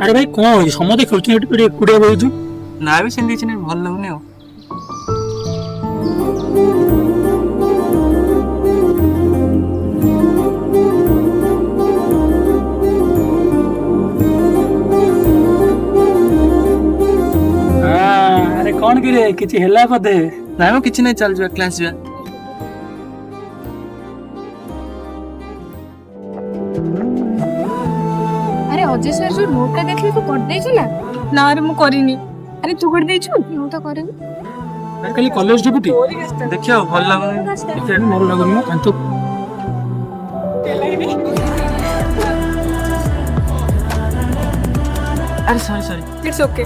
ଆରେ ଭାଇ କଣ ହଉଛି ସମସ୍ତେ ଖେଳୁଛନ୍ତି ଏଠି ଏକୁଟିଆ ବଇଛୁ। ନା ବି ସେମିତି କିଛି ନାହିଁ, ଭଲ ଲାଗୁନି ଆଉ। ଆରେ କଣ କିରେ କିଛି ହେଲା ବୋଧେ? ନାଇଁ ମ କିଛି ନାହିଁ, ଚାଲ ଯିବା କ୍ଲାସ୍ ଯିବା। अरे अजय सर जो नोट टा देखले तू कर देछु ना? ना रे मु करिनी। अरे तू कर देछु? मु तो करिनी। ଆରେ କାଲି କଲେଜ ଯିବୁଟି? ଦେଖିବା ଭଲ ଲାଗୁନି। ଭଲ ଲାଗୁନି ମ କାନ୍ତୁ। ଆରେ ସରି इट्स ओके।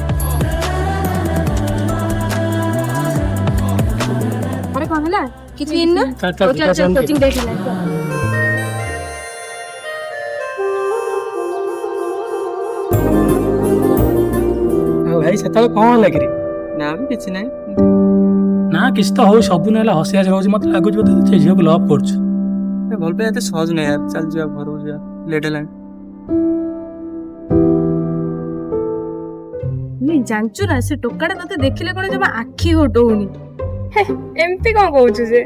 अरे कौन हला? किछि इन ना? चल कोचिंग देख ले। ଭାଇ ସେତେବେଳେ କଣ ହେଲା କିରେ? ନା ବି କିଛି ନାହିଁ। ନା କିଛି ତ ହଉ, ସବୁ ନେଲା ହସି ହସି ହଉଛି। ମତେ ଲାଗୁଛି ବୋଧେ ସେ ଝିଅକୁ ଲଭ୍ କରୁଛୁ। ଭଲ ପାଇବା ଏତେ ସହଜ ନାହିଁ ୟାର, ଚାଲ ଯିବା ଘରକୁ ଯିବା, ଲେଟ୍ ହେଲାଣି। नहीं जानचु ना से टोकाटा तते देखिले कोन जमा आखी हटौनी। हे एम्ति कोन कहउछु जे?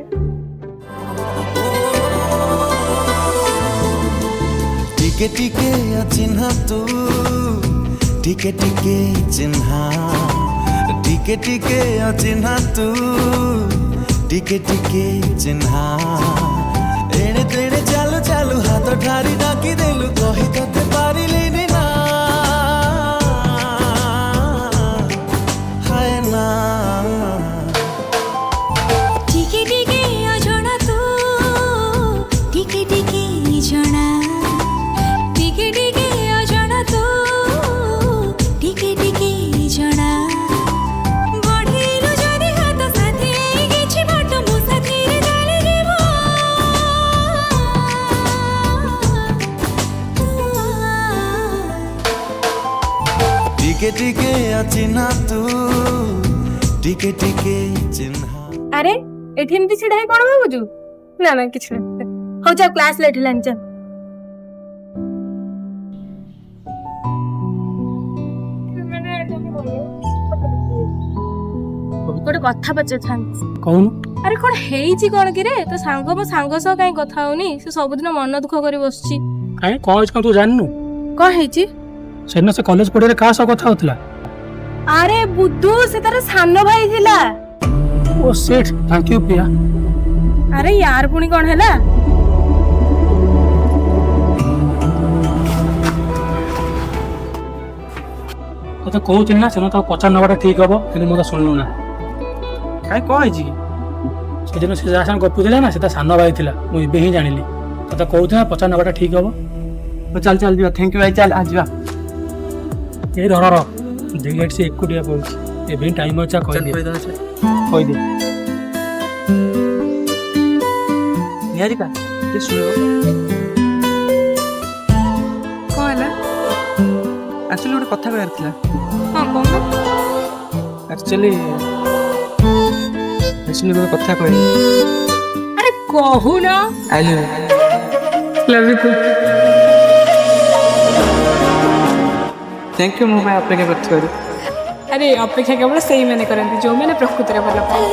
टिके टिके अचिन्हा तू, टिके टिके चिन्हा, टिके टिके अचिन्हा तू, टिके टिके चिन्हा। एणे तेणे चालू चालू हाथ ठारी डाकी देलु, कहि तते पारिलिनी ना। हाय ना टिके टिके अजଣା तू, टिके टिके जଣା, टिके टिके अजଣା तू, टिके टिके जଣା। बढिलु जदि हात साथी किछि बात मो साथी रे डाली जीवो। टिके टिके अचिन्हा तू, टिके टिके चिन्हा। अरे एठी एम्ति छिडा कोन भाबुछु? ना ना किछ ना। हो जा क्लास लेट हलान जा। गोटे कथा पचार कौन? अरे कौन हेइची कोन कि रे तो सांग मो सांग सह काई कथा होनी से सब दिन मन दुख करी बसची। काहे कौन तू जाननु? कोन हेइची? सेना से कॉलेज पढ़े का सब कथा होतला? अरे बुद्धू से तार सानो भाई थिला। ओ शिट, थैंक यू प्रिया। अरे यार पुणी कोन हैला? तो कहूँ ना से तो पचार नवाटा ठीक हम कि मत शुणु ना। କାଇଁ କଣ ହେଇଛି କି? सेदिन से जहाँ साथ गपुला ना से सान भाई था, मुझे ही जानी तो कहूँ ना पचार नवाटा ठीक हम। ଚାଲ ଚାଲ ଯିବା, ଥ୍ୟାଙ୍କ ୟୁ ଭାଇ, ଚାଲ ଆ ଯିବା। ये रह देख से एकुटिया पड़े एवं टाइम अच्छा କହିଦେ। कहीदे ନିହାରିକା ଟିକେ ଶୁଣିବ। कोन हैला? ଆକ୍ଚୁଆଲି ଗୋଟେ କଥା କହିବାର ଥିଲା। हां कोन? ଆକ୍ଚୁଆଲି ଗୋଟେ କଥା କହିବି। अरे कहू ना। I love you too. Thank you ମୋ ପାଇଁ ଅପେକ୍ଷା କରିଥିବାରୁ। अरे अपेक्षा केवल सही मैंने करती जो मैंने प्रकृति भल पाए।